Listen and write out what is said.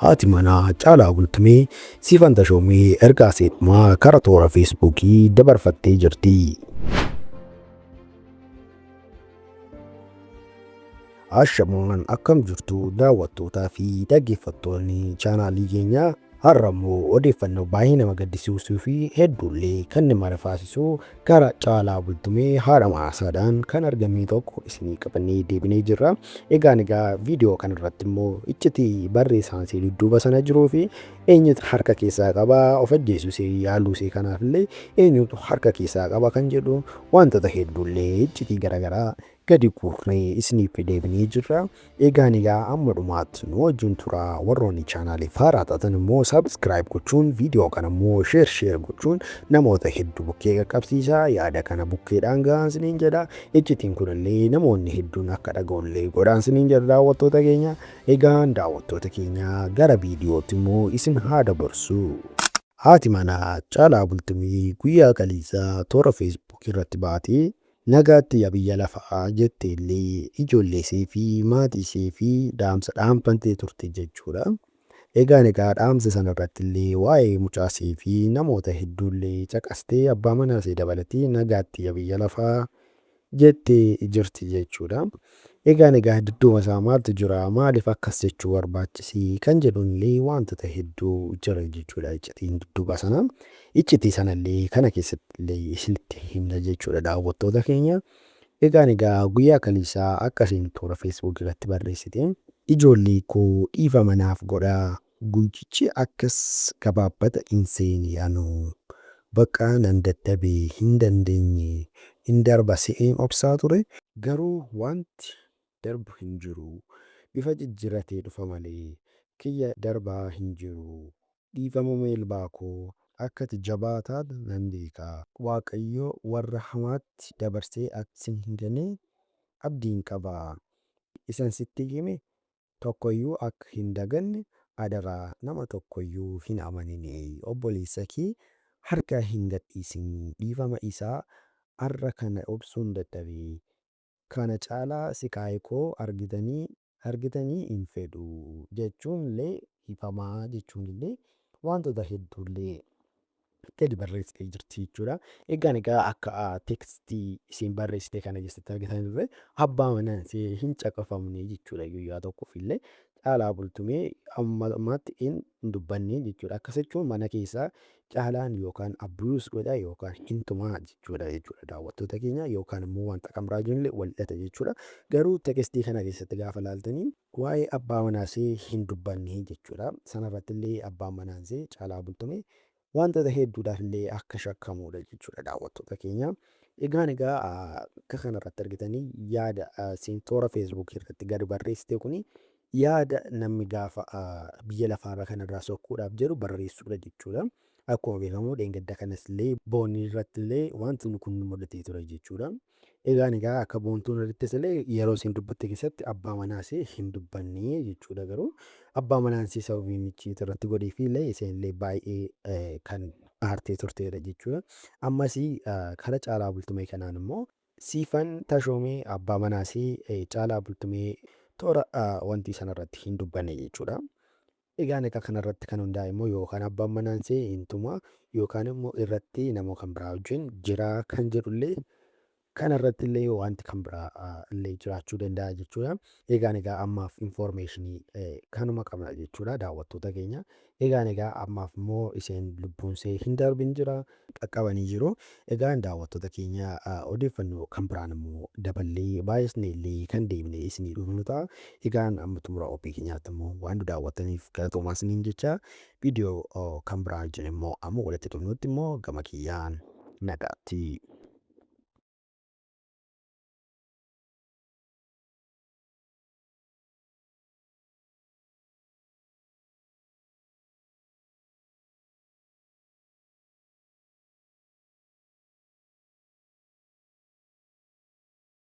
Haati manaa Caalaa Bultumee Siifan Tashoomee ergaa seequmaa karaa toora Feesbuukii dabarfattee jirti. Ashamaan akkam jirtu daawwattootaa fi dhaggeeffattoonni chaanaalii keenyaa. Har'a immoo odeeffannoo baay'ee nama gaddisiisuu fi hedduullee kan nama rifaasisu karaa Caalaa Bultumee haadha manaasaadhaan kan argame tokko isinii qabannee deebinee jirra. Egaa viidiyoo kanarratti immoo iccitii barreessaan isee dudduuba sana jiruu fi eenyutu harka keessaa qaba of ajjeesuu yaaluu kanaafillee eenyutu harka keessaa qaba kan jedhu wantoota hedduullee iccitii garaagaraa gadi kuufnee isiniif deebinee jirra. Egaa amma dhumaatti nu wajjin turaa. Warroonni chaanaalii haaraa taatan immoo sabskiraayib gochuun viidiyoo kana immoo sheer gochuun namoota hedduu bukkee qaqqabsiisaa. Yaada kana bukkeedhaan gahaan isiniin jedha. Iccitiin kunillee namoonni hedduun akka dhaga'ullee godhaan isiniin jedha daawwattoota keenya. Egaan daawwattoota keenya gara viidiyootti immoo isin haa dabarsu. Haati manaa Caalaa Bultumee guyyaa kaleessaa toora Feesbuukii irratti baatee nagaatti yaa biyya lafaa jettee illee ijoollee ishee fi maatii ishee fi dhaamsa dhaamfantee turte jechuudha. Egaa dhaamsa sanarratti illee waa'ee mucaa ishee fi namoota hedduullee caqastee abbaa manaa ishee dabalatee nagaatti yaa biyya lafaa jettee jirti jechuudha. Egaa dudduuba isaa maaltu jira? Maaliif akkas jechuu barbaachise? Kan jedhunillee wantoota hedduu jira jechuudha iccitiin dudduuba sana. Iccitii sanallee kana keessatti illee isinitti himna jechuudha daawwattoota keenya. Egaa guyyaa kaleessaa akkasiin toora Feesbuukii irratti barreessite. Ijoollee koo dhiifama naaf godhaa. Guyyichi akkas gabaabbata hin seene anuu. Bakka nan dadhabee hin dandeenye. Hin darba se'een obsaa ture. Garuu wanti darbu hin jiru. Bifa jijjiirratee dhufa malee kiyya darbaa hin jiru. Dhiifama meelbaa koo akkati jabaataa nan beekaa. Waaqayyo warra hamaatti dabarsee aksin hin kennine abdiin qabaa. Isan sitti hime tokkoyyuu akka hin daganne adaraa nama tokkoyyuu hin amanine. Obboleessa kee harka hin gadhiisin. Dhiifama isaa har'a kana obsuun dadhabee. Kana caalaa sikaayii koo argitanii hin fedhu jechuun illee hifamaa jechuun illee wantoota hedduullee gadi barreessitee jirti jechuudha. Egaa akka tekstii isiin barreessite kana keessatti argitanirre abbaa manaa ishee hin caqafamne jechuudha. Guyyaa tokkoof illee Caalaa Bultumee ammaatti hin dubbanne jechuudha. Akkas jechuun mana keessaa Caalaan yookaan abiyuus godha yookaan hin tumaa jechuudha daawwattoota keenya yookaan immoo wanta kamraa jirullee wal'ata jechuudha. Garuu tekstii kana keessatti gaafa laaltanii waa'ee abbaa manaa ishee hin dubbanne jechuudha. Sanarratti illee abbaan manaa ishee Caalaa Bultumee wantoota hedduudhaaf illee akka shakkamudha jechuudha daawwattoota keenya. Egaa akka kanarratti argitanii yaada isiin toora Feesbuukii irratti gadi barreessite kuni yaada namni gaafa biyya lafaarra kanarraa sokkuudhaaf jedhu barreessuudha jechuudha. Akkuma beekamu dheengadda kanas illee boonii irratti illee wanti kun mul'atee ture jechuudha. Egaa akka boontuun irrattis illee yeroo isiin dubbatte keessatti abbaa manaa ishee hin dubbanne jechuudha. Garuu abbaa manaa ishee sababii michii irratti godhee fi illee isheen illee baay'ee kan aartee turteedha jechuudha. Ammas karaa Caalaa Bultumee kanaan immoo Siifan Tashoomee abbaa manaa ishee Caalaa Bultumee toora wanti sanarratti hin dubbanne jechuudha. Egaa kanarratti kan hundaa'e immoo yookaan abbaan manaa ishee hin tumaa yookaan immoo irratti nama kan biraa wajjin jira kan jedhullee kanarratti illee wanti kan biraa illee jiraachuu danda'a jechuudha. Egaa ammaaf infoormeeshinii kanuma qabna jechuudha daawwattoota keenya. Egaa ammaaf immoo isheen lubbuun ishee hin darbin jira qaqqabanii jiru. Egaa daawwattoota keenya odeeffannoo kan biraan immoo daballee baay'isnee illee kan deemnee isinii dhufnu ta'a. Egaa amma xumura qophii keenyaatti immoo waan daawwattaniif galatoomaa isiniin jecha viidiyoo kan biraan jiru immoo amma walitti dhufnutti immoo gama kiyyaan nagaatti.